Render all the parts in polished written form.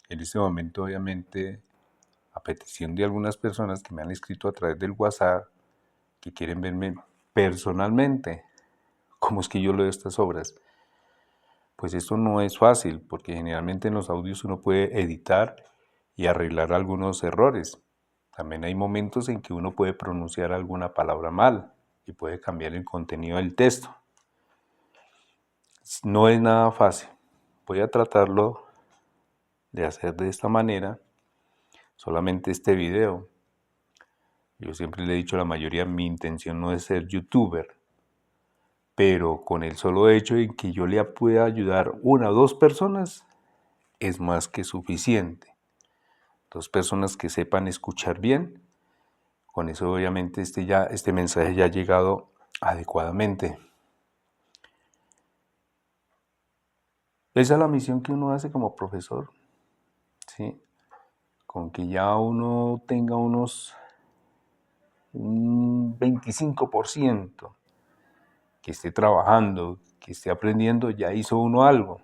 En este momento, obviamente, a petición de algunas personas que me han escrito a través del WhatsApp, que quieren verme personalmente, cómo es que yo leo estas obras. Pues esto no es fácil, porque generalmente en los audios uno puede editar y arreglar algunos errores. También hay momentos en que uno puede pronunciar alguna palabra mal y puede cambiar el contenido del texto. No es nada fácil. Voy a tratarlo de hacer de esta manera, solamente este video. Yo siempre le he dicho a la mayoría, mi intención no es ser youtuber, pero con el solo hecho de que yo le pueda ayudar una o dos personas, es más que suficiente. Dos personas que sepan escuchar bien, con eso obviamente este mensaje ya ha llegado adecuadamente. Esa es la misión que uno hace como profesor, ¿sí? Con que ya uno tenga un 25% que esté trabajando, que esté aprendiendo, ya hizo uno algo,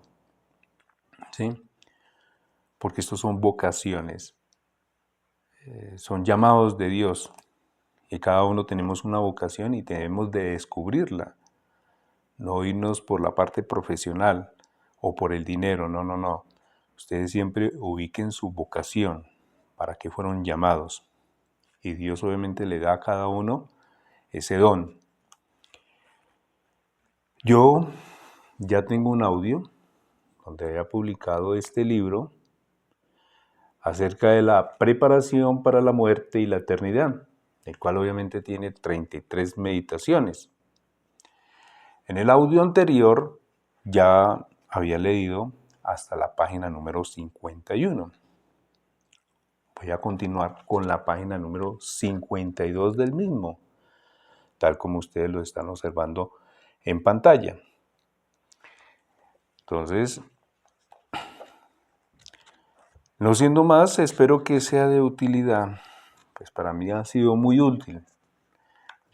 ¿sí? Porque estos son vocaciones, son llamados de Dios, y cada uno tenemos una vocación y tenemos de descubrirla, no irnos por la parte profesional o por el dinero, no. Ustedes siempre ubiquen su vocación, para qué fueron llamados, y Dios obviamente le da a cada uno ese don. Yo ya tengo un audio donde había publicado este libro acerca de la preparación para la muerte y la eternidad, el cual obviamente tiene 33 meditaciones. En el audio anterior ya había leído hasta la página número 51. Voy a continuar con la página número 52 del mismo, tal como ustedes lo están observando en pantalla. Entonces, no siendo más, espero que sea de utilidad, pues para mí ha sido muy útil.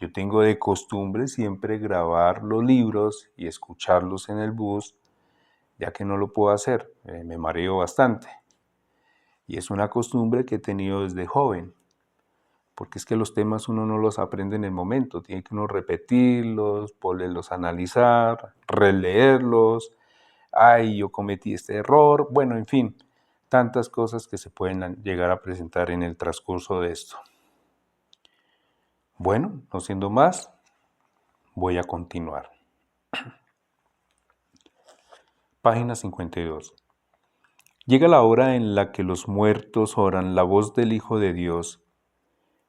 Yo tengo de costumbre siempre grabar los libros y escucharlos en el bus, ya que no lo puedo hacer, me mareo bastante. Y es una costumbre que he tenido desde joven, porque es que los temas uno no los aprende en el momento, tiene que uno repetirlos, volverlos a analizar, releerlos. Ay, yo cometí este error, bueno, en fin, tantas cosas que se pueden llegar a presentar en el transcurso de esto. Bueno, no siendo más, voy a continuar. Página 52. Llega la hora en la que los muertos oran la voz del Hijo de Dios,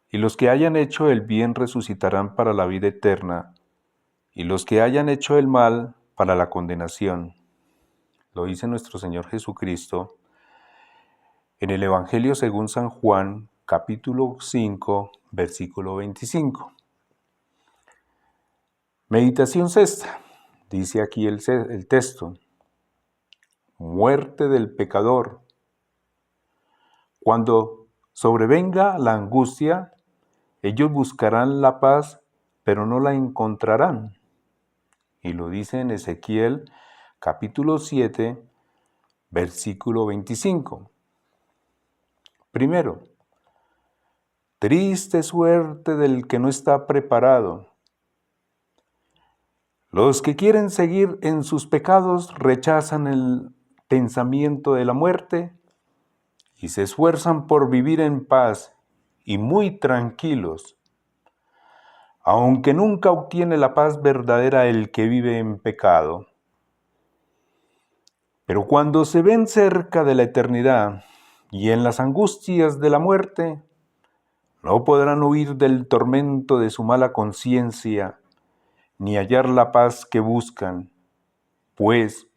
y los que hayan hecho el bien resucitarán para la vida eterna, y los que hayan hecho el mal para la condenación. Lo dice nuestro Señor Jesucristo en el Evangelio según San Juan, capítulo 5, versículo 25. Meditación sexta. Dice aquí el texto. Muerte del pecador. Cuando sobrevenga la angustia, ellos buscarán la paz, pero no la encontrarán. Y lo dice en Ezequiel, capítulo 7, versículo 25. Primero, triste suerte del que no está preparado. Los que quieren seguir en sus pecados rechazan el pensamiento de la muerte y se esfuerzan por vivir en paz y muy tranquilos, aunque nunca obtiene la paz verdadera el que vive en pecado. Pero cuando se ven cerca de la eternidad y en las angustias de la muerte, no podrán huir del tormento de su mala conciencia, ni hallar la paz que buscan, pues,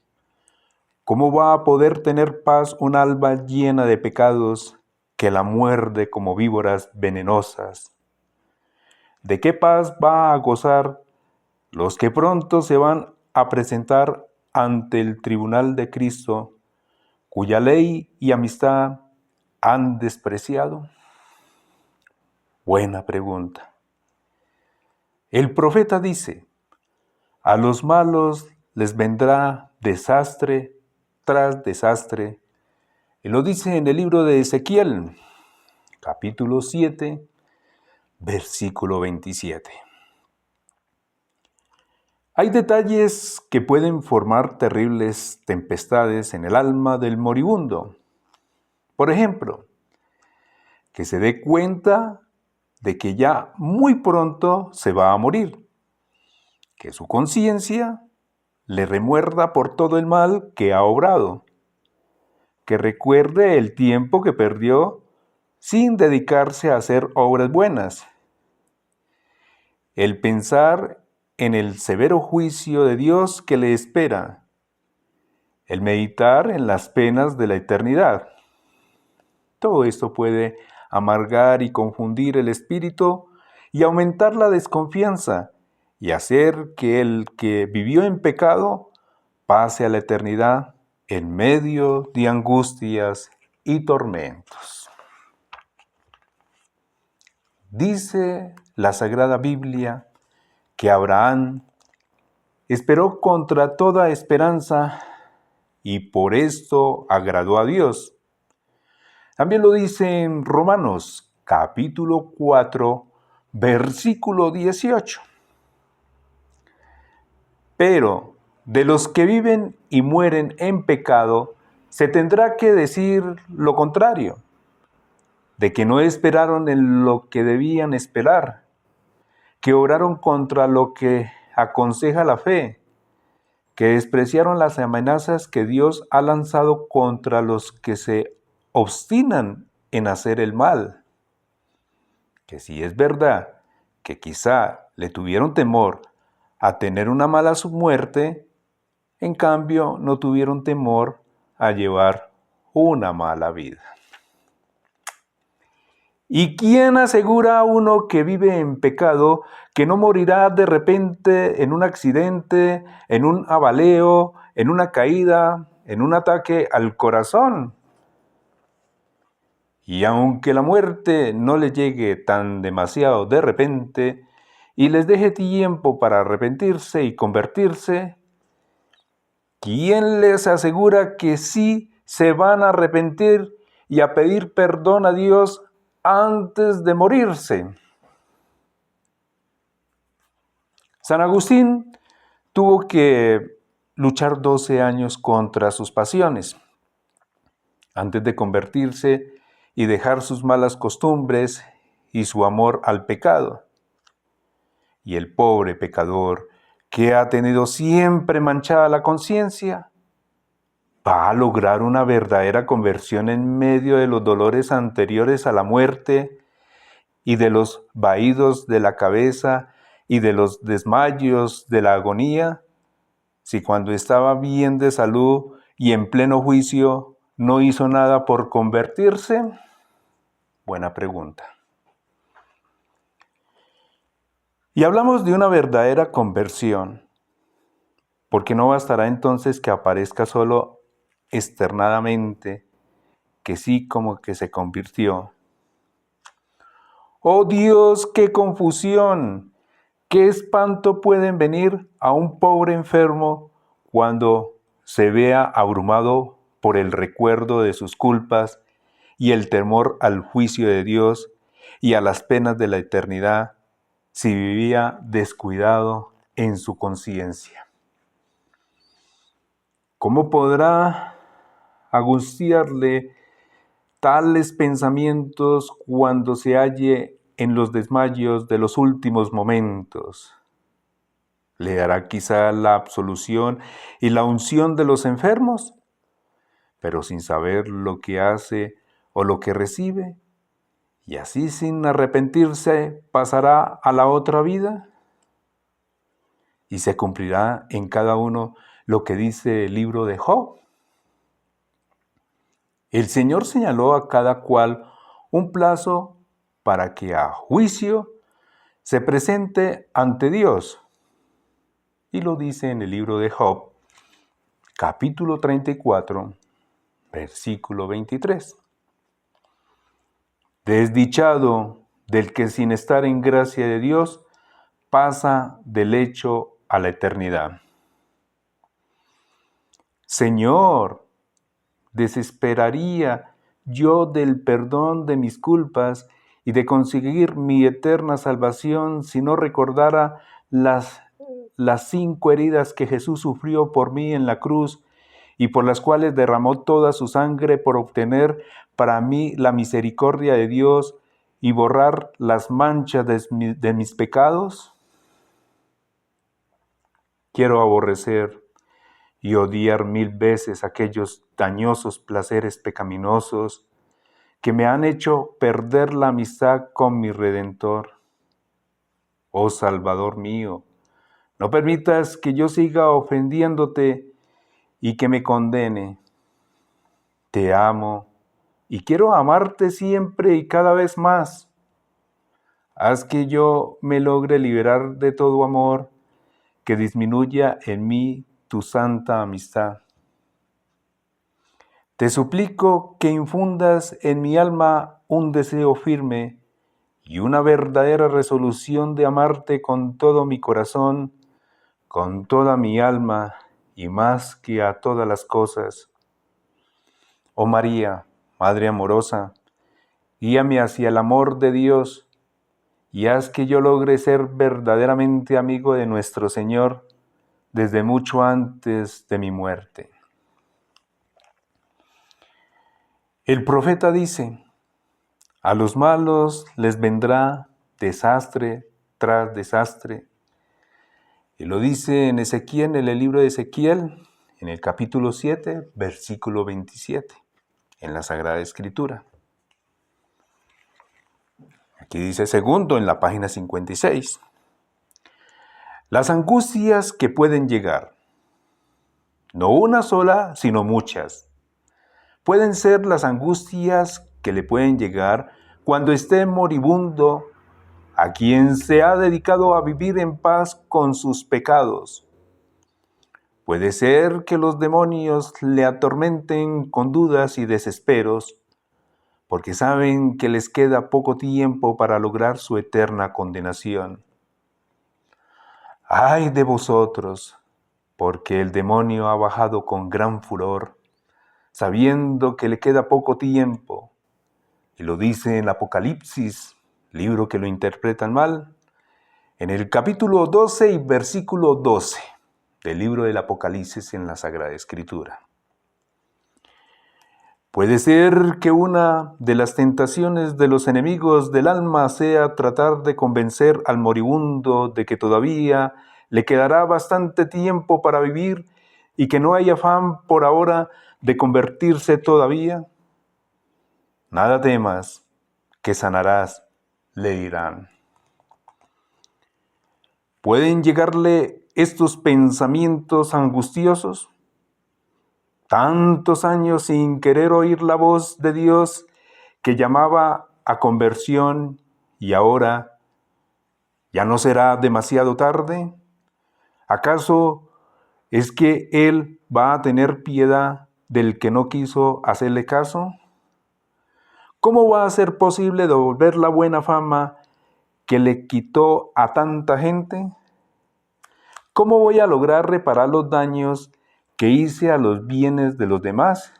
¿cómo va a poder tener paz un alma llena de pecados que la muerde como víboras venenosas? ¿De qué paz va a gozar los que pronto se van a presentar ante el tribunal de Cristo, cuya ley y amistad han despreciado? Buena pregunta. El profeta dice, a los malos les vendrá desastre tras desastre, Y lo dice en el libro de Ezequiel, capítulo 7, versículo 27. Hay detalles que pueden formar terribles tempestades en el alma del moribundo. Por ejemplo, que se dé cuenta de que ya muy pronto se va a morir, que su conciencia le remuerda por todo el mal que ha obrado, que recuerde el tiempo que perdió sin dedicarse a hacer obras buenas, el pensar en el severo juicio de Dios que le espera, el meditar en las penas de la eternidad. Todo esto puede amargar y confundir el espíritu y aumentar la desconfianza y hacer que el que vivió en pecado pase a la eternidad en medio de angustias y tormentos. Dice la Sagrada Biblia que Abraham esperó contra toda esperanza y por esto agradó a Dios. También lo dice en Romanos capítulo 4, versículo 18. Pero de los que viven y mueren en pecado, se tendrá que decir lo contrario, de que no esperaron en lo que debían esperar, que obraron contra lo que aconseja la fe, que despreciaron las amenazas que Dios ha lanzado contra los que se obstinan en hacer el mal. Que si es verdad que quizá le tuvieron temor a tener una mala muerte, en cambio no tuvieron temor a llevar una mala vida. ¿Y quién asegura a uno que vive en pecado que no morirá de repente en un accidente, en un abaleo, en una caída, en un ataque al corazón? Y aunque la muerte no le llegue tan demasiado de repente y les deje tiempo para arrepentirse y convertirse, ¿quién les asegura que sí se van a arrepentir y a pedir perdón a Dios antes de morirse? San Agustín tuvo que luchar 12 años contra sus pasiones antes de convertirse y dejar sus malas costumbres y su amor al pecado. Y el pobre pecador, que ha tenido siempre manchada la conciencia, va a lograr una verdadera conversión en medio de los dolores anteriores a la muerte y de los vaídos de la cabeza y de los desmayos de la agonía, si cuando estaba bien de salud y en pleno juicio no hizo nada por convertirse? Buena pregunta. Y hablamos de una verdadera conversión, porque no bastará entonces que aparezca solo externadamente, que sí como que se convirtió. ¡Oh Dios, qué confusión! ¿Qué espanto pueden venir a un pobre enfermo cuando se vea abrumado por el recuerdo de sus culpas y el temor al juicio de Dios y a las penas de la eternidad si vivía descuidado en su conciencia? ¿Cómo podrá angustiarle tales pensamientos cuando se halle en los desmayos de los últimos momentos? ¿Le dará quizá la absolución y la unción de los enfermos, pero sin saber lo que hace o lo que recibe? ¿Y así sin arrepentirse pasará a la otra vida? ¿Y se cumplirá en cada uno lo que dice el libro de Job? El Señor señaló a cada cual un plazo para que a juicio se presente ante Dios. Y lo dice en el libro de Job, capítulo 34, versículo 23. Desdichado del que sin estar en gracia de Dios pasa del hecho a la eternidad. Señor, desesperaría yo del perdón de mis culpas y de conseguir mi eterna salvación si no recordara las 5 heridas que Jesús sufrió por mí en la cruz y por las cuales derramó toda su sangre por obtener para mí la misericordia de Dios y borrar las manchas de mis pecados? Quiero aborrecer y odiar 1000 veces aquellos dañosos placeres pecaminosos que me han hecho perder la amistad con mi Redentor. Oh Salvador mío, no permitas que yo siga ofendiéndote y que me condene. Te amo y quiero amarte siempre y cada vez más. Haz que yo me logre liberar de todo amor, que disminuya en mí tu santa amistad. Te suplico que infundas en mi alma un deseo firme y una verdadera resolución de amarte con todo mi corazón, con toda mi alma y más que a todas las cosas. Oh María, Madre amorosa, guíame hacia el amor de Dios y haz que yo logre ser verdaderamente amigo de nuestro Señor desde mucho antes de mi muerte. El profeta dice: a los malos les vendrá desastre tras desastre. Y lo dice en Ezequiel, en el libro de Ezequiel, en el capítulo 7, versículo 27, en la Sagrada Escritura. Aquí dice segundo, en la página 56. Las angustias que pueden llegar, no una sola, sino muchas. Pueden ser las angustias que le pueden llegar cuando esté moribundo a quien se ha dedicado a vivir en paz con sus pecados. Puede ser que los demonios le atormenten con dudas y desesperos, porque saben que les queda poco tiempo para lograr su eterna condenación. ¡Ay de vosotros! Porque el demonio ha bajado con gran furor, sabiendo que le queda poco tiempo. Y lo dice en Apocalipsis, libro que lo interpretan mal, en el capítulo 12 y versículo 12 del libro del Apocalipsis en la Sagrada Escritura. Puede ser que una de las tentaciones de los enemigos del alma sea tratar de convencer al moribundo de que todavía le quedará bastante tiempo para vivir y que no hay afán por ahora de convertirse todavía. Nada temas, que sanarás, le dirán. ¿Pueden llegarle estos pensamientos angustiosos? Tantos años sin querer oír la voz de Dios que llamaba a conversión y ahora ya no será demasiado tarde. ¿Acaso es que Él va a tener piedad del que no quiso hacerle caso? ¿Cómo va a ser posible devolver la buena fama que le quitó a tanta gente? ¿Cómo voy a lograr reparar los daños que hice a los bienes de los demás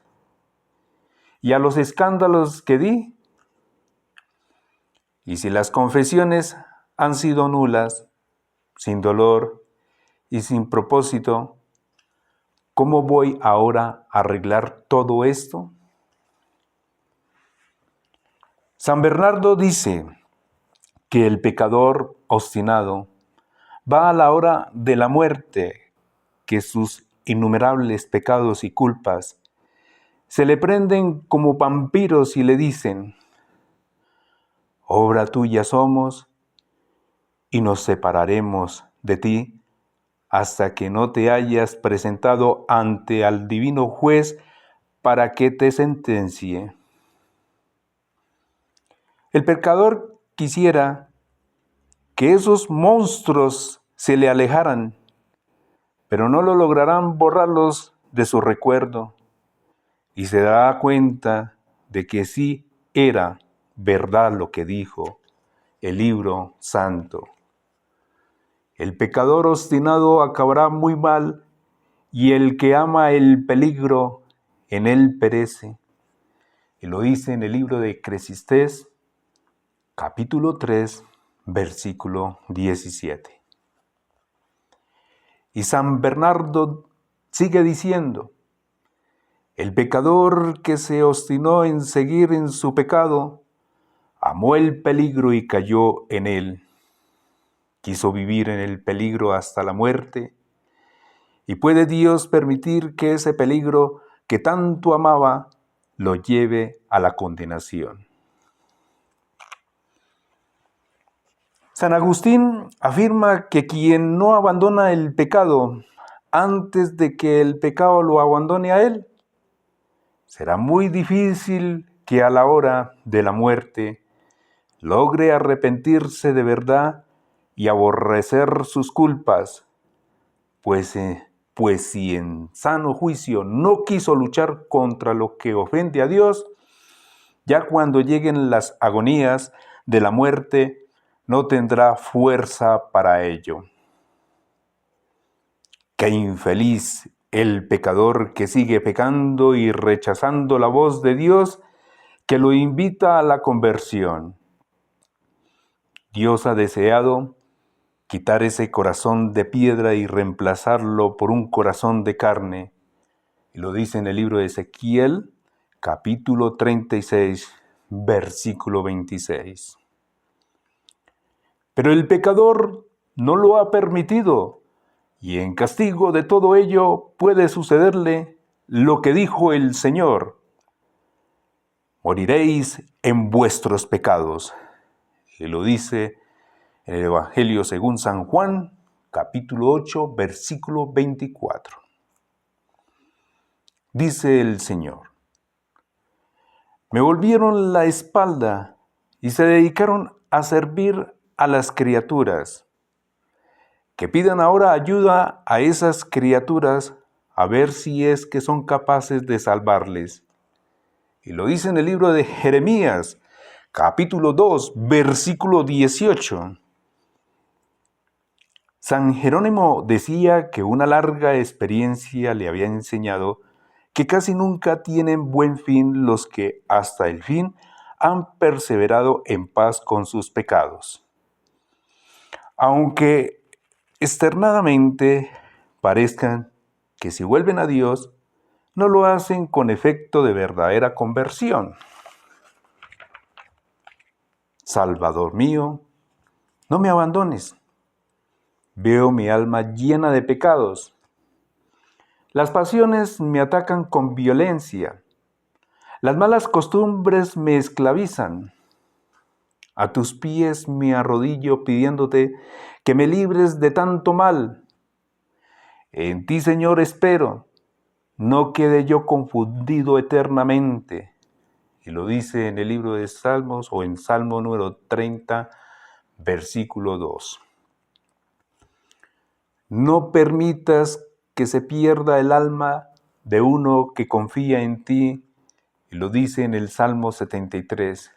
y a los escándalos que di? Y si las confesiones han sido nulas, sin dolor y sin propósito, ¿cómo voy ahora a arreglar todo esto? San Bernardo dice que el pecador obstinado va a la hora de la muerte, que sus innumerables pecados y culpas se le prenden como vampiros y le dicen: obra tuya somos y nos separaremos de ti hasta que no te hayas presentado ante al divino juez para que te sentencie. El pecador quisiera que esos monstruos se le alejaran, pero no lo lograrán borrarlos de su recuerdo, y se dará cuenta de que sí era verdad lo que dijo el libro santo. El pecador obstinado acabará muy mal, y el que ama el peligro en él perece. Y lo dice en el libro de Eclesiastés, capítulo 3, versículo 17. Y San Bernardo sigue diciendo: el pecador que se obstinó en seguir en su pecado, amó el peligro y cayó en él. Quiso vivir en el peligro hasta la muerte. ¿Y puede Dios permitir que ese peligro que tanto amaba lo lleve a la condenación? San Agustín afirma que quien no abandona el pecado antes de que el pecado lo abandone a él, será muy difícil que a la hora de la muerte logre arrepentirse de verdad y aborrecer sus culpas, pues si en sano juicio no quiso luchar contra lo que ofende a Dios, ya cuando lleguen las agonías de la muerte, no tendrá fuerza para ello. ¡Qué infeliz el pecador que sigue pecando y rechazando la voz de Dios que lo invita a la conversión! Dios ha deseado quitar ese corazón de piedra y reemplazarlo por un corazón de carne. Y lo dice en el libro de Ezequiel, capítulo 36, versículo 26. Pero el pecador no lo ha permitido, y en castigo de todo ello puede sucederle lo que dijo el Señor: moriréis en vuestros pecados. Y lo dice en el Evangelio según San Juan, capítulo 8, versículo 24. Dice el Señor: me volvieron la espalda y se dedicaron a servir a las criaturas. Que pidan ahora ayuda a esas criaturas a ver si es que son capaces de salvarles. Y lo dice en el libro de Jeremías, capítulo 2, versículo 18. San Jerónimo decía que una larga experiencia le había enseñado que casi nunca tienen buen fin los que hasta el fin han perseverado en paz con sus pecados. Aunque externadamente parezcan que si vuelven a Dios, no lo hacen con efecto de verdadera conversión. Salvador mío, no me abandones. Veo mi alma llena de pecados. Las pasiones me atacan con violencia. Las malas costumbres me esclavizan. A tus pies me arrodillo pidiéndote que me libres de tanto mal. En ti, Señor, espero. No quede yo confundido eternamente. Y lo dice en el libro de Salmos o en Salmo número 30, versículo 2. No permitas que se pierda el alma de uno que confía en ti. Y lo dice en el Salmo 73.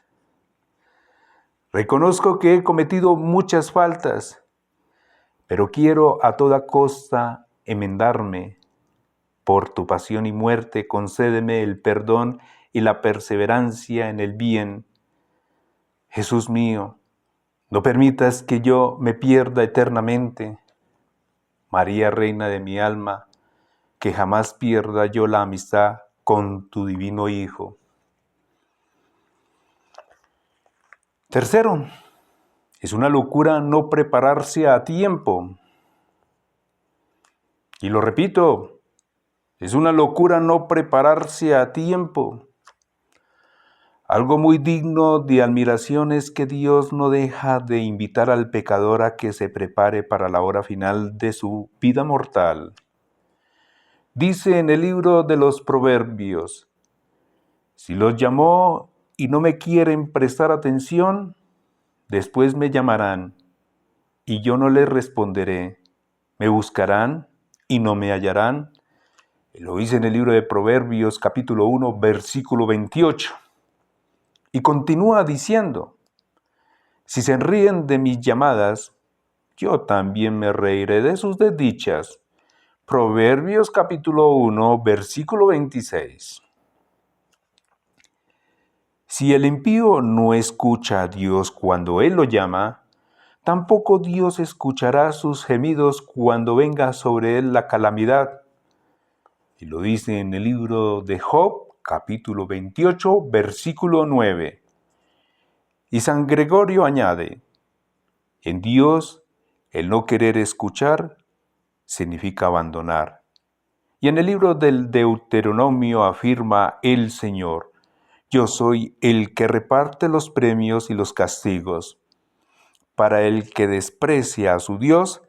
Reconozco que he cometido muchas faltas, pero quiero a toda costa enmendarme. Por tu pasión y muerte, concédeme el perdón y la perseverancia en el bien. Jesús mío, no permitas que yo me pierda eternamente. María, reina de mi alma, que jamás pierda yo la amistad con tu divino Hijo. Tercero, es una locura no prepararse a tiempo. Y lo repito, es una locura no prepararse a tiempo. Algo muy digno de admiración es que Dios no deja de invitar al pecador a que se prepare para la hora final de su vida mortal. Dice en el libro de los Proverbios: si los llamó y no me quieren prestar atención, después me llamarán y yo no les responderé. Me buscarán y no me hallarán. Lo dice en el libro de Proverbios, capítulo 1, versículo 28. Y continúa diciendo: si se ríen de mis llamadas, yo también me reiré de sus desdichas, Proverbios capítulo 1, versículo 26. Si el impío no escucha a Dios cuando Él lo llama, tampoco Dios escuchará sus gemidos cuando venga sobre él la calamidad. Y lo dice en el libro de Job, capítulo 28, versículo 9. Y San Gregorio añade, en Dios, el no querer escuchar significa abandonar. Y en el libro del Deuteronomio afirma el Señor, yo soy el que reparte los premios y los castigos. Para el que desprecia a su Dios,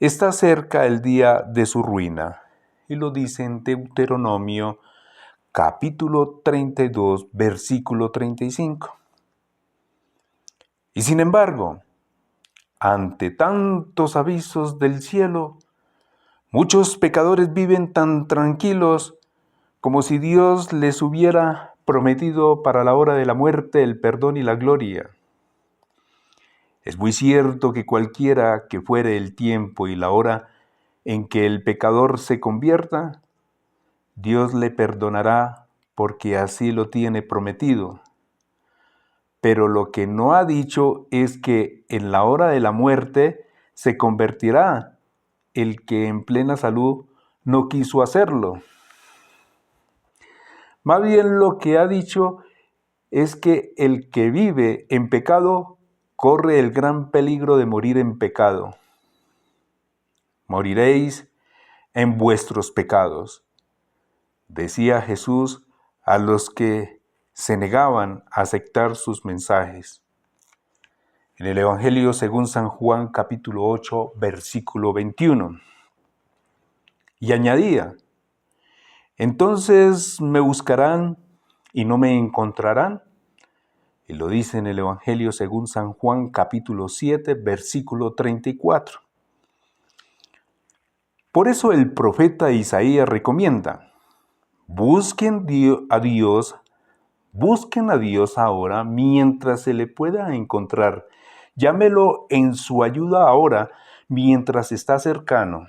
está cerca el día de su ruina. Y lo dice en Deuteronomio capítulo 32, versículo 35. Y sin embargo, ante tantos avisos del cielo, muchos pecadores viven tan tranquilos como si Dios les hubiera prometido para la hora de la muerte el perdón y la gloria. Es muy cierto que cualquiera que fuere el tiempo y la hora en que el pecador se convierta, Dios le perdonará porque así lo tiene prometido. Pero lo que no ha dicho es que en la hora de la muerte se convertirá el que en plena salud no quiso hacerlo. Más bien lo que ha dicho es que el que vive en pecado corre el gran peligro de morir en pecado. Moriréis en vuestros pecados, decía Jesús a los que se negaban a aceptar sus mensajes. En el Evangelio según San Juan capítulo 8, versículo 21. Y añadía, entonces me buscarán y no me encontrarán. Y lo dice en el Evangelio según San Juan capítulo 7, versículo 34. Por eso el profeta Isaías recomienda, busquen a Dios ahora mientras se le pueda encontrar. Llámelo en su ayuda ahora mientras está cercano.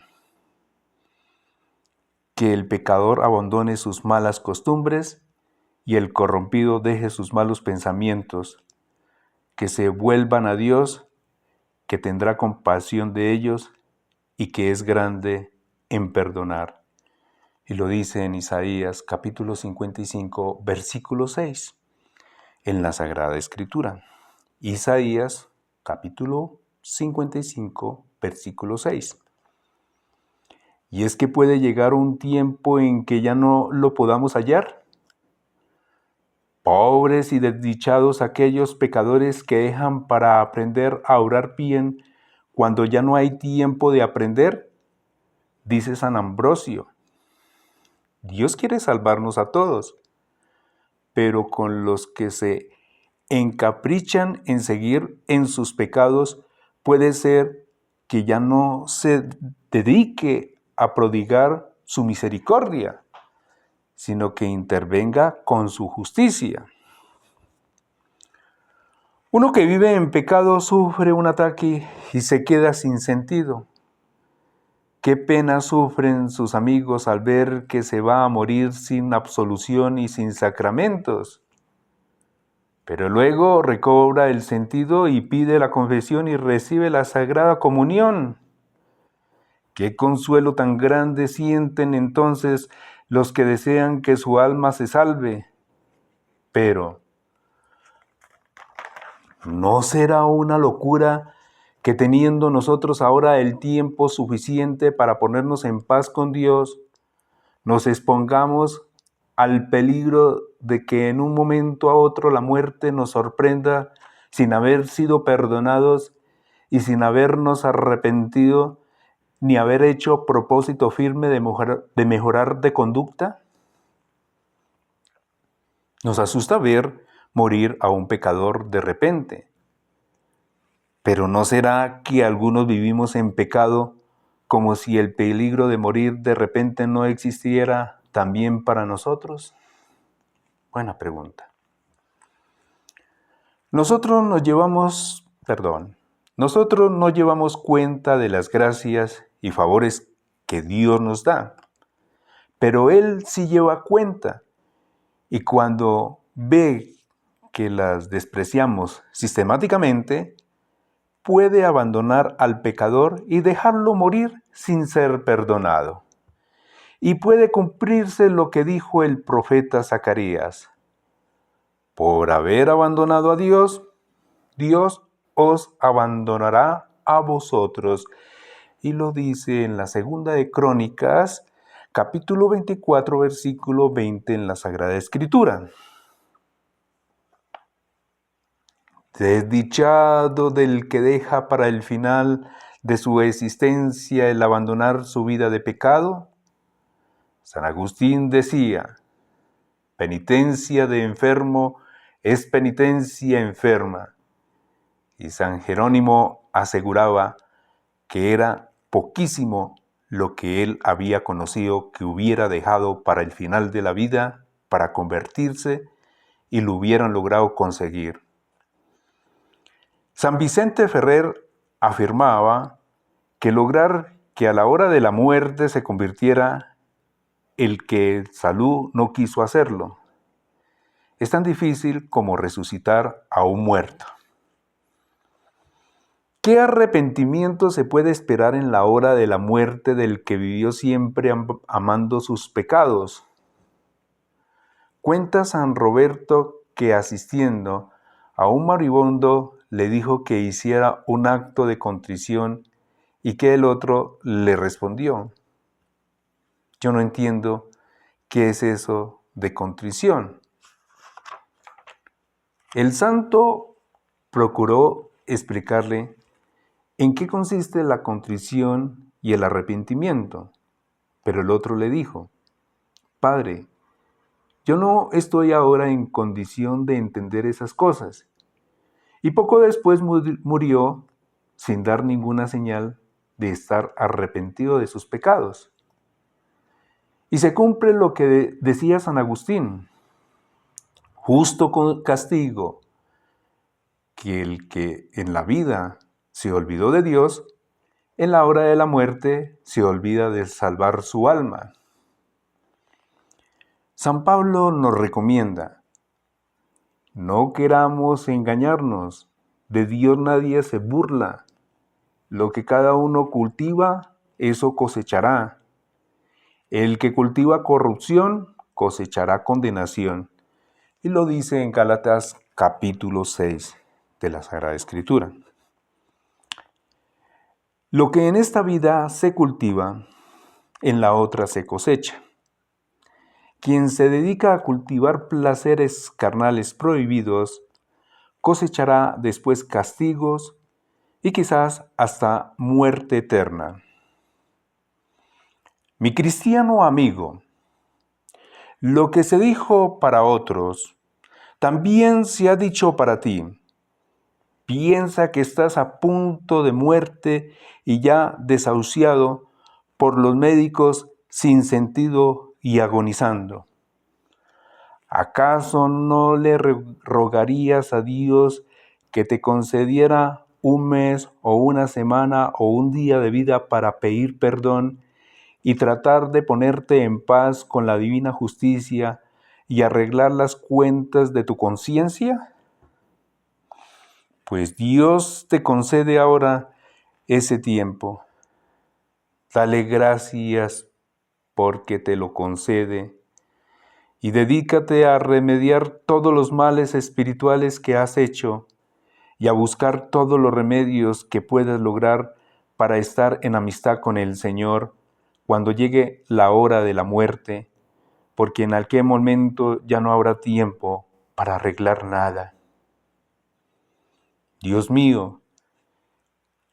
Que el pecador abandone sus malas costumbres y el corrompido deje sus malos pensamientos. Que se vuelvan a Dios, que tendrá compasión de ellos y que es grande en perdonar. Y lo dice en Isaías capítulo 55, versículo 6, en la Sagrada Escritura. Isaías capítulo 55, versículo 6. Y es que puede llegar un tiempo en que ya no lo podamos hallar. Pobres y desdichados aquellos pecadores que dejan para aprender a orar bien cuando ya no hay tiempo de aprender, dice San Ambrosio. Dios quiere salvarnos a todos, pero con los que se encaprichan en seguir en sus pecados, puede ser que ya no se dedique a prodigar su misericordia, sino que intervenga con su justicia. Uno que vive en pecado sufre un ataque y se queda sin sentido. Qué pena sufren sus amigos al ver que se va a morir sin absolución y sin sacramentos. Pero luego recobra el sentido y pide la confesión y recibe la Sagrada Comunión. Qué consuelo tan grande sienten entonces los que desean que su alma se salve. Pero, ¿no será una locura que teniendo nosotros ahora el tiempo suficiente para ponernos en paz con Dios, nos expongamos al peligro de que en un momento a otro la muerte nos sorprenda sin haber sido perdonados y sin habernos arrepentido ni haber hecho propósito firme de mejorar de conducta? Nos asusta ver morir a un pecador de repente. Pero ¿no será que algunos vivimos en pecado como si el peligro de morir de repente no existiera también para nosotros? Buena pregunta. Nosotros no llevamos cuenta de las gracias y favores que Dios nos da. Pero Él sí lleva cuenta, y cuando ve que las despreciamos sistemáticamente, puede abandonar al pecador y dejarlo morir sin ser perdonado. Y puede cumplirse lo que dijo el profeta Zacarías: por haber abandonado a Dios, Dios os abandonará a vosotros. Y lo dice en la segunda de Crónicas, capítulo 24, versículo 20 en la Sagrada Escritura. Desdichado del que deja para el final de su existencia el abandonar su vida de pecado. San Agustín decía: penitencia de enfermo es penitencia enferma. Y San Jerónimo aseguraba que era poquísimo lo que él había conocido que hubiera dejado para el final de la vida para convertirse, y lo hubieran logrado conseguir. San Vicente Ferrer afirmaba que lograr que a la hora de la muerte se convirtiera el que salud no quiso hacerlo es tan difícil como resucitar a un muerto. ¿Qué arrepentimiento se puede esperar en la hora de la muerte del que vivió siempre amando sus pecados? Cuenta San Roberto que asistiendo a un moribundo le dijo que hiciera un acto de contrición y que el otro le respondió: yo no entiendo qué es eso de contrición. El santo procuró explicarle en qué consiste la contrición y el arrepentimiento, pero el otro le dijo: Padre, yo no estoy ahora en condición de entender esas cosas. Y poco después murió sin dar ninguna señal de estar arrepentido de sus pecados. Y se cumple lo que decía San Agustín: justo castigo que el que en la vida se olvidó de Dios, en la hora de la muerte se olvida de salvar su alma. San Pablo nos recomienda: no queramos engañarnos, de Dios nadie se burla. Lo que cada uno cultiva, eso cosechará. El que cultiva corrupción, cosechará condenación. Y lo dice en Gálatas capítulo 6 de la Sagrada Escritura. Lo que en esta vida se cultiva, en la otra se cosecha. Quien se dedica a cultivar placeres carnales prohibidos, cosechará después castigos y quizás hasta muerte eterna. Mi cristiano amigo, lo que se dijo para otros, también se ha dicho para ti. Piensa que estás a punto de muerte y ya desahuciado por los médicos sin sentido y agonizando. ¿Acaso no le rogarías a Dios que te concediera un mes o una semana o un día de vida para pedir perdón y tratar de ponerte en paz con la divina justicia y arreglar las cuentas de tu conciencia? Pues Dios te concede ahora ese tiempo. Dale gracias porque te lo concede y dedícate a remediar todos los males espirituales que has hecho y a buscar todos los remedios que puedas lograr para estar en amistad con el Señor cuando llegue la hora de la muerte, porque en aquel momento ya no habrá tiempo para arreglar nada. Dios mío,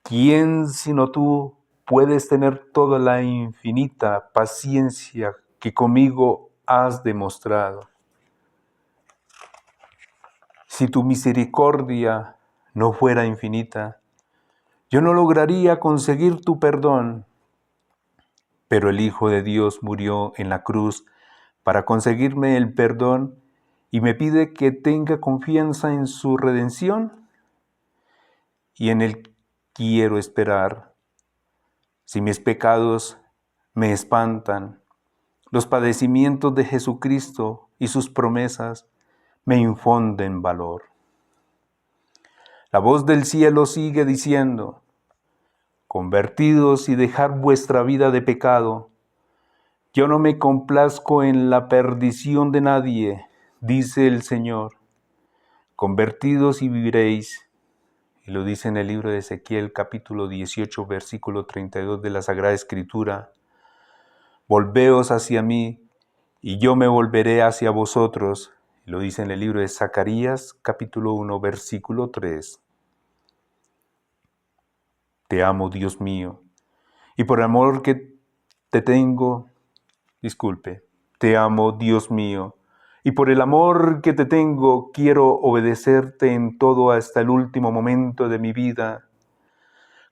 ¿quién sino tú puedes tener toda la infinita paciencia que conmigo has demostrado? Si tu misericordia no fuera infinita, yo no lograría conseguir tu perdón. Pero el Hijo de Dios murió en la cruz para conseguirme el perdón y me pide que tenga confianza en su redención, y en él quiero esperar. Si mis pecados me espantan. Los padecimientos de Jesucristo y sus promesas me infunden valor. La voz del cielo sigue diciendo: convertidos y dejad vuestra vida de pecado. Yo no me complazco en la perdición de nadie, dice el Señor. Convertidos y viviréis. Y lo dice en el libro de Ezequiel, capítulo 18, versículo 32 de la Sagrada Escritura. Volveos hacia mí, y yo me volveré hacia vosotros. Y lo dice en el libro de Zacarías, capítulo 1, versículo 3. Te amo, Dios mío, y por el amor que te tengo, te amo, Dios mío, y por el amor que te tengo, quiero obedecerte en todo hasta el último momento de mi vida.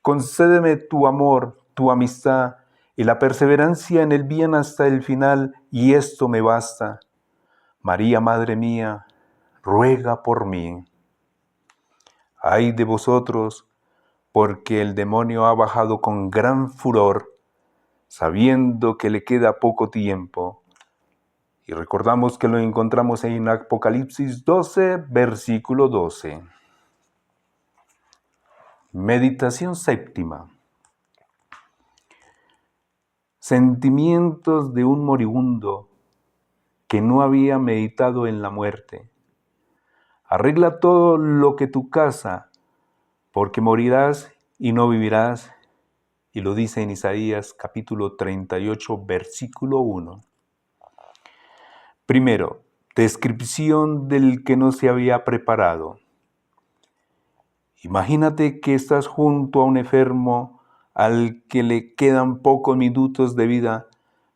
Concédeme tu amor, tu amistad y la perseverancia en el bien hasta el final, y esto me basta. María, Madre mía, ruega por mí. Ay de vosotros, porque el demonio ha bajado con gran furor, sabiendo que le queda poco tiempo. Y recordamos que lo encontramos en Apocalipsis 12, versículo 12. Meditación séptima. Sentimientos de un moribundo que no había meditado en la muerte. Arregla todo lo que tu casa, porque morirás y no vivirás. Y lo dice en Isaías capítulo 38, versículo 1. Primero, descripción del que no se había preparado. Imagínate que estás junto a un enfermo al que le quedan pocos minutos de vida,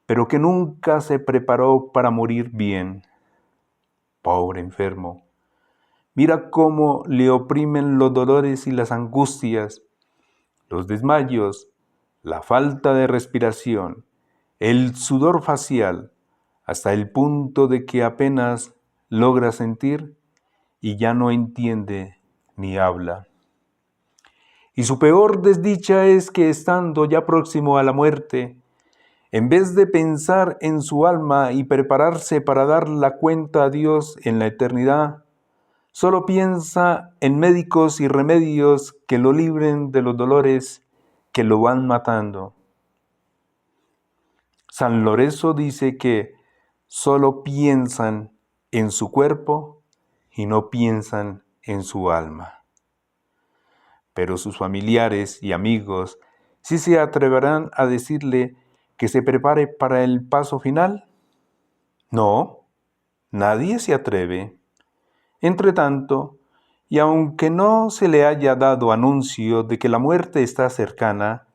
pero que nunca se preparó para morir bien. Pobre enfermo. Mira cómo le oprimen los dolores y las angustias, los desmayos, la falta de respiración, el sudor facial, hasta el punto de que apenas logra sentir y ya no entiende ni habla. Y su peor desdicha es que estando ya próximo a la muerte, en vez de pensar en su alma y prepararse para dar la cuenta a Dios en la eternidad, solo piensa en médicos y remedios que lo libren de los dolores que lo van matando. San Lorenzo dice que solo piensan en su cuerpo y no piensan en su alma. Pero sus familiares y amigos ¿sí se atreverán a decirle que se prepare para el paso final? No, nadie se atreve. Entretanto, y aunque no se le haya dado anuncio de que la muerte está cercana,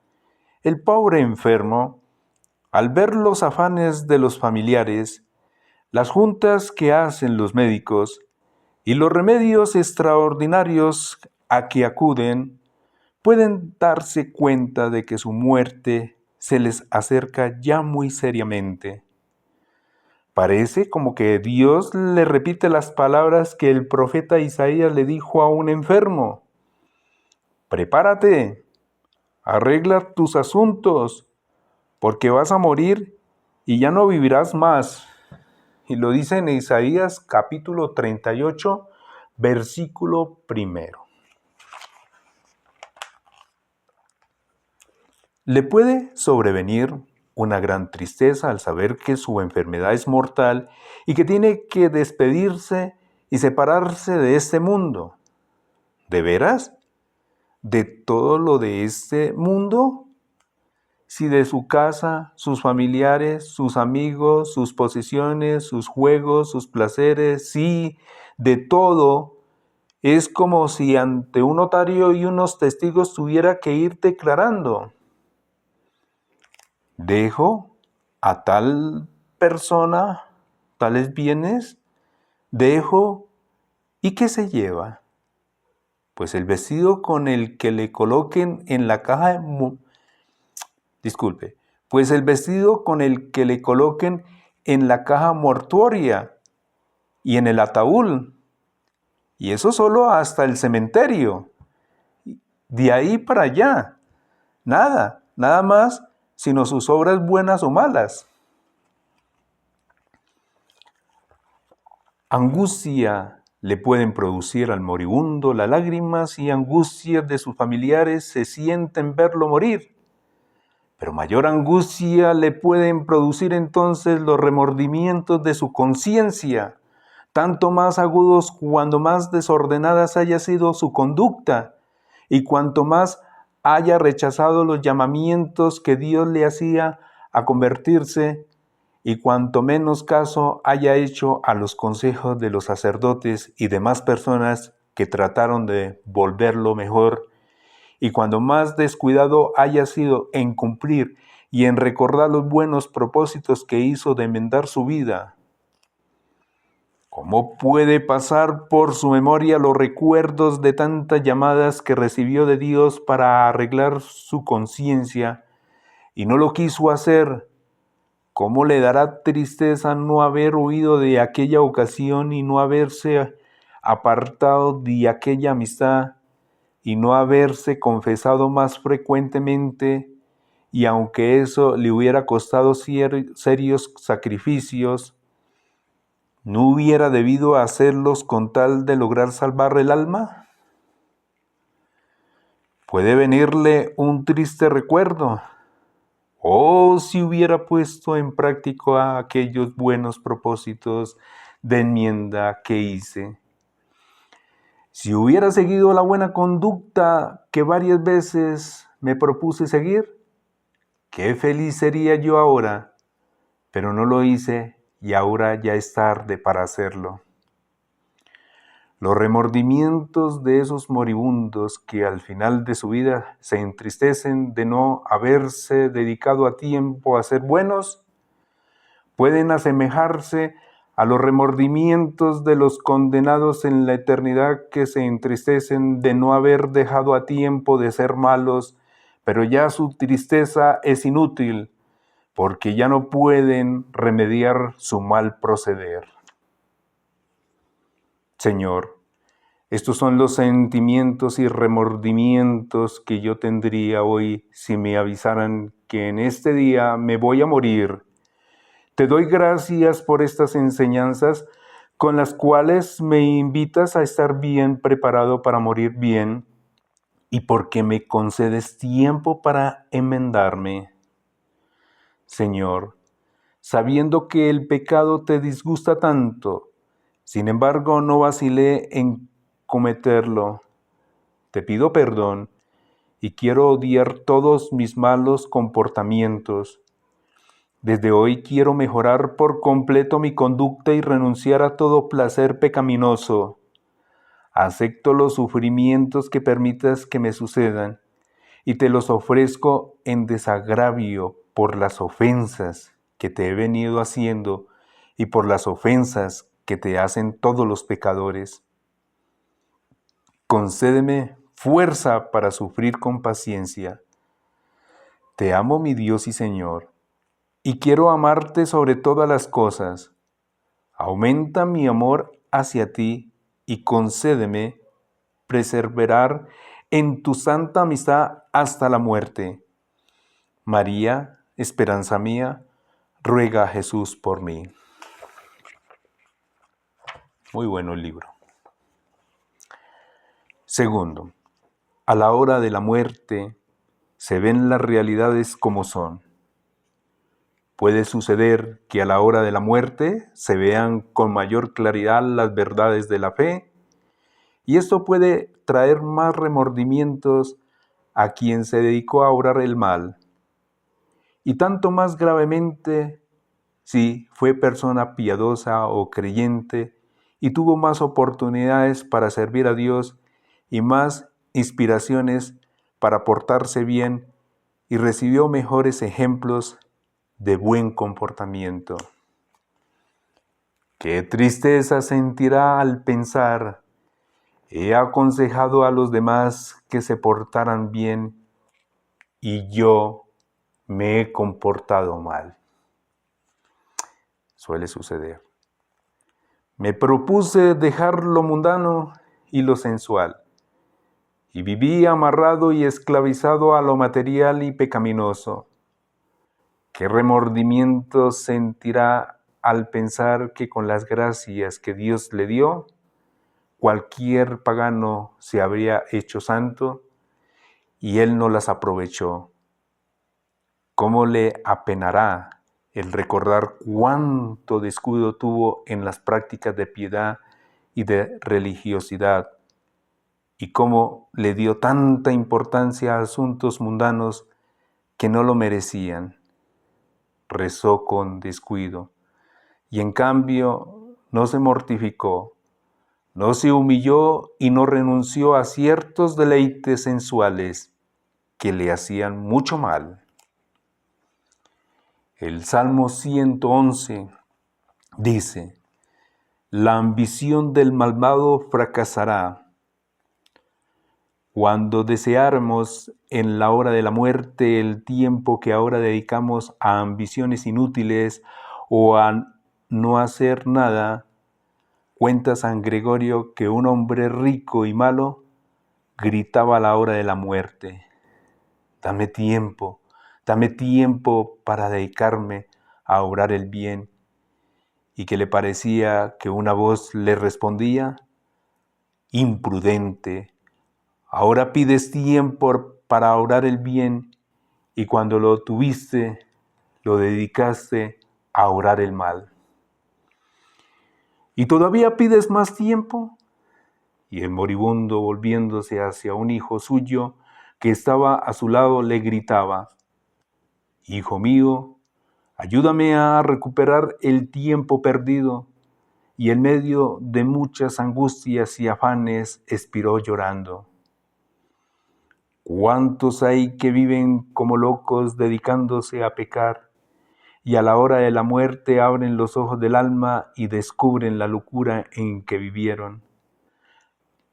el pobre enfermo, al ver los afanes de los familiares, las juntas que hacen los médicos y los remedios extraordinarios a que acuden, pueden darse cuenta de que su muerte se les acerca ya muy seriamente. Parece como que Dios le repite las palabras que el profeta Isaías le dijo a un enfermo. Prepárate, arregla tus asuntos, porque vas a morir y ya no vivirás más. Y lo dice en Isaías capítulo 38, versículo 1. Le puede sobrevenir una gran tristeza al saber que su enfermedad es mortal y que tiene que despedirse y separarse de este mundo. ¿De veras? ¿De todo lo de este mundo? Si de su casa, sus familiares, sus amigos, sus posesiones, sus juegos, sus placeres, sí, de todo, es como si ante un notario y unos testigos tuviera que ir declarando. Dejo a tal persona tales bienes, dejo, ¿y qué se lleva? Pues el vestido con el que le coloquen en la caja, pues el vestido con el que le coloquen en la caja mortuoria y en el ataúd, y eso solo hasta el cementerio, de ahí para allá, nada más sino sus obras buenas o malas. Angustia le pueden producir al moribundo las lágrimas y angustias de sus familiares se sienten verlo morir. Pero mayor angustia le pueden producir entonces los remordimientos de su conciencia, tanto más agudos cuando más desordenadas haya sido su conducta y cuanto más haya rechazado los llamamientos que Dios le hacía a convertirse y cuanto menos caso haya hecho a los consejos de los sacerdotes y demás personas que trataron de volverlo mejor, y cuando más descuidado haya sido en cumplir y en recordar los buenos propósitos que hizo de enmendar su vida. ¿Cómo puede pasar por su memoria los recuerdos de tantas llamadas que recibió de Dios para arreglar su conciencia y no lo quiso hacer? ¿Cómo le dará tristeza no haber huido de aquella ocasión y no haberse apartado de aquella amistad y no haberse confesado más frecuentemente, y aunque eso le hubiera costado serios sacrificios, no hubiera debido hacerlos con tal de lograr salvar el alma? Puede venirle un triste recuerdo. Oh, si hubiera puesto en práctica aquellos buenos propósitos de enmienda que hice. Si hubiera seguido la buena conducta que varias veces me propuse seguir, qué feliz sería yo ahora, pero no lo hice y ahora ya es tarde para hacerlo. Los remordimientos de esos moribundos que al final de su vida se entristecen de no haberse dedicado a tiempo a ser buenos, pueden asemejarse a los remordimientos de los condenados en la eternidad que se entristecen de no haber dejado a tiempo de ser malos, pero ya su tristeza es inútil, porque ya no pueden remediar su mal proceder. Señor, estos son los sentimientos y remordimientos que yo tendría hoy si me avisaran que en este día me voy a morir. Te doy gracias por estas enseñanzas con las cuales me invitas a estar bien preparado para morir bien y porque me concedes tiempo para enmendarme. Señor, sabiendo que el pecado te disgusta tanto, sin embargo no vacilé en cometerlo. Te pido perdón y quiero odiar todos mis malos comportamientos. Desde hoy quiero mejorar por completo mi conducta y renunciar a todo placer pecaminoso. Acepto los sufrimientos que permitas que me sucedan y te los ofrezco en desagravio por las ofensas que te he venido haciendo y por las ofensas que te hacen todos los pecadores. Concédeme fuerza para sufrir con paciencia. Te amo, mi Dios y Señor, y quiero amarte sobre todas las cosas. Aumenta mi amor hacia ti y concédeme perseverar en tu santa amistad hasta la muerte. María, esperanza mía, ruega a Jesús por mí. Muy bueno el libro. Segundo, a la hora de la muerte se ven las realidades como son. Puede suceder que a la hora de la muerte se vean con mayor claridad las verdades de la fe, y esto puede traer más remordimientos a quien se dedicó a obrar el mal. Y tanto más gravemente si fue persona piadosa o creyente y tuvo más oportunidades para servir a Dios y más inspiraciones para portarse bien y recibió mejores ejemplos de buen comportamiento. Qué tristeza sentirá al pensar: he aconsejado a los demás que se portaran bien y yo me he comportado mal. Suele suceder. Me propuse dejar lo mundano y lo sensual, y viví amarrado y esclavizado a lo material y pecaminoso. ¿Qué remordimiento sentirá al pensar que con las gracias que Dios le dio, cualquier pagano se habría hecho santo y él no las aprovechó? ¿Cómo le apenará el recordar cuánto descuido tuvo en las prácticas de piedad y de religiosidad, y cómo le dio tanta importancia a asuntos mundanos que no lo merecían? Rezó con descuido y en cambio no se mortificó, no se humilló y no renunció a ciertos deleites sensuales que le hacían mucho mal. El Salmo 111 dice: la ambición del malvado fracasará. Cuando deseáramos en la hora de la muerte el tiempo que ahora dedicamos a ambiciones inútiles o a no hacer nada, cuenta San Gregorio que un hombre rico y malo gritaba a la hora de la muerte: dame tiempo para dedicarme a obrar el bien, y que le parecía que una voz le respondía: imprudente, ahora pides tiempo para obrar el bien, y cuando lo tuviste, lo dedicaste a obrar el mal. ¿Y todavía pides más tiempo? Y el moribundo, volviéndose hacia un hijo suyo que estaba a su lado, le gritaba: hijo mío, ayúdame a recuperar el tiempo perdido. Y en medio de muchas angustias y afanes expiró llorando. ¿Cuántos hay que viven como locos dedicándose a pecar, y a la hora de la muerte abren los ojos del alma y descubren la locura en que vivieron?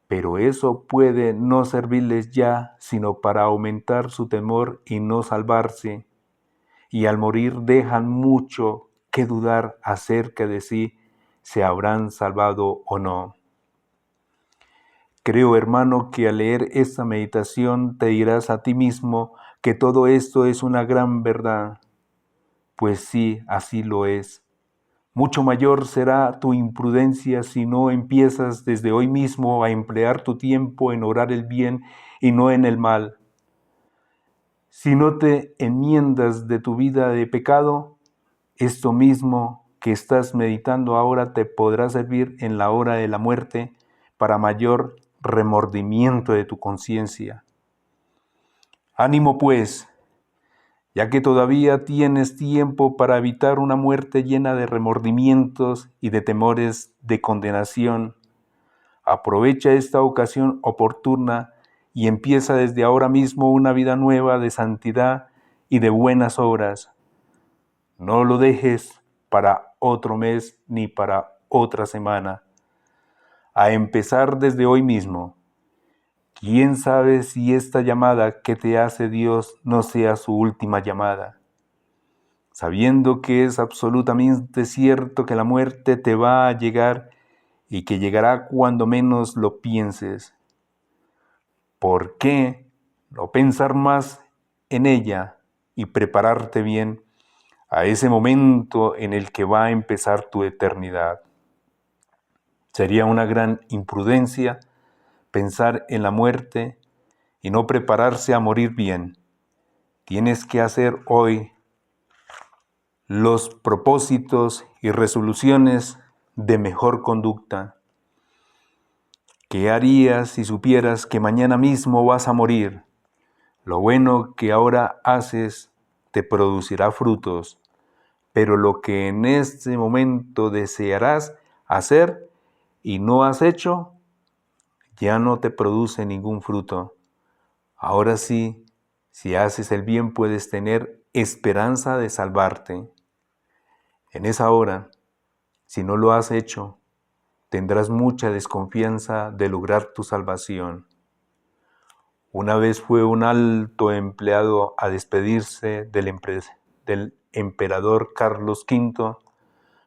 Pero eso puede no servirles ya, sino para aumentar su temor y no salvarse, y al morir dejan mucho que dudar acerca de si se habrán salvado o no. Creo, hermano, que al leer esta meditación te dirás a ti mismo que todo esto es una gran verdad. Pues sí, así lo es. Mucho mayor será tu imprudencia si no empiezas desde hoy mismo a emplear tu tiempo en orar el bien y no en el mal. Si no te enmiendas de tu vida de pecado, esto mismo que estás meditando ahora te podrá servir en la hora de la muerte para mayor remordimiento de tu conciencia. Ánimo pues, ya que todavía tienes tiempo para evitar una muerte llena de remordimientos y de temores de condenación. Aprovecha esta ocasión oportuna y empieza desde ahora mismo una vida nueva de santidad y de buenas obras. No lo dejes para otro mes ni para otra semana. A empezar desde hoy mismo. ¿Quién sabe si esta llamada que te hace Dios no sea su última llamada? Sabiendo que es absolutamente cierto que la muerte te va a llegar y que llegará cuando menos lo pienses. ¿Por qué no pensar más en ella y prepararte bien a ese momento en el que va a empezar tu eternidad? Sería una gran imprudencia pensar en la muerte y no prepararse a morir bien. Tienes que hacer hoy los propósitos y resoluciones de mejor conducta. ¿Qué harías si supieras que mañana mismo vas a morir? Lo bueno que ahora haces te producirá frutos, pero lo que en este momento desearás hacer y no has hecho, ya no te produce ningún fruto. Ahora sí, si haces el bien puedes tener esperanza de salvarte. En esa hora, si no lo has hecho, tendrás mucha desconfianza de lograr tu salvación. Una vez fue un alto empleado a despedirse del emperador Carlos V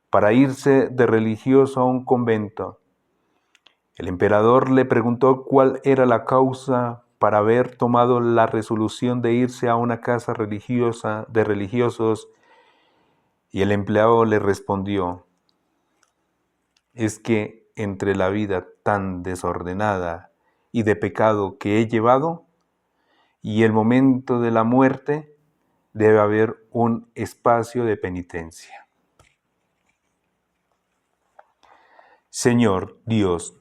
para irse de religioso a un convento. El emperador le preguntó cuál era la causa para haber tomado la resolución de irse a una casa religiosa de religiosos Y el empleado le respondió: es que entre la vida tan desordenada y de pecado que he llevado y el momento de la muerte, debe haber un espacio de penitencia. Señor Dios,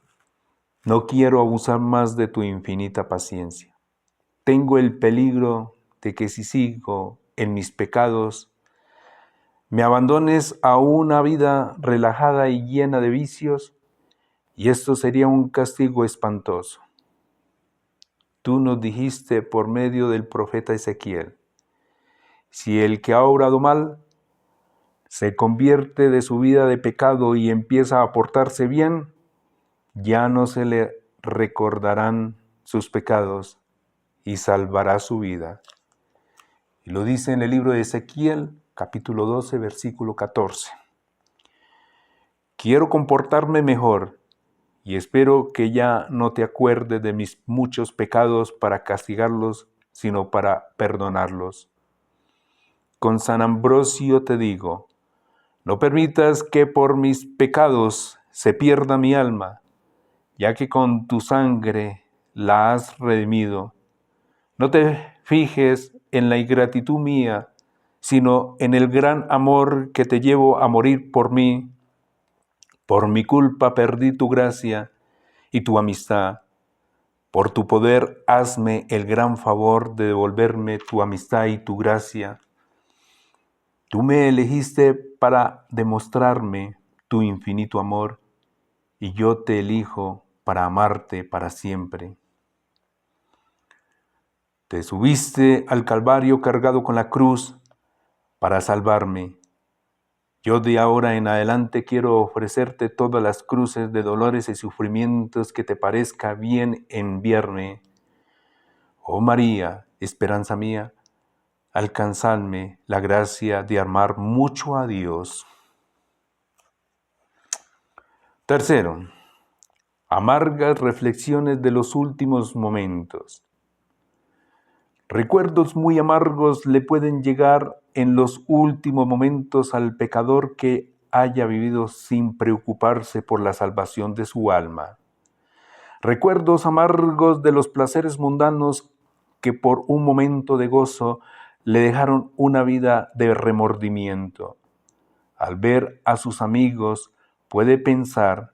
no quiero abusar más de tu infinita paciencia. Tengo el peligro de que si sigo en mis pecados, me abandones a una vida relajada y llena de vicios, y esto sería un castigo espantoso. Tú nos dijiste por medio del profeta Ezequiel: si el que ha obrado mal se convierte de su vida de pecado y empieza a portarse bien, ya no se le recordarán sus pecados y salvará su vida. Y lo dice en el libro de Ezequiel, capítulo 12, versículo 14. Quiero comportarme mejor y espero que ya no te acuerdes de mis muchos pecados para castigarlos, sino para perdonarlos. Con San Ambrosio te digo: no permitas que por mis pecados se pierda mi alma, ya que con tu sangre la has redimido. No te fijes en la ingratitud mía, sino en el gran amor que te llevo a morir por mí. Por mi culpa perdí tu gracia y tu amistad. Por tu poder hazme el gran favor de devolverme tu amistad y tu gracia. Tú me elegiste para demostrarme tu infinito amor, y yo te elijo para amarte para siempre. Te subiste al Calvario cargado con la cruz para salvarme. Yo de ahora en adelante quiero ofrecerte todas las cruces de dolores y sufrimientos que te parezca bien enviarme. Oh María, esperanza mía, alcanzadme la gracia de amar mucho a Dios. Tercero, amargas reflexiones de los últimos momentos. Recuerdos muy amargos le pueden llegar en los últimos momentos al pecador que haya vivido sin preocuparse por la salvación de su alma. Recuerdos amargos de los placeres mundanos que por un momento de gozo le dejaron una vida de remordimiento. Al ver a sus amigos, puede pensar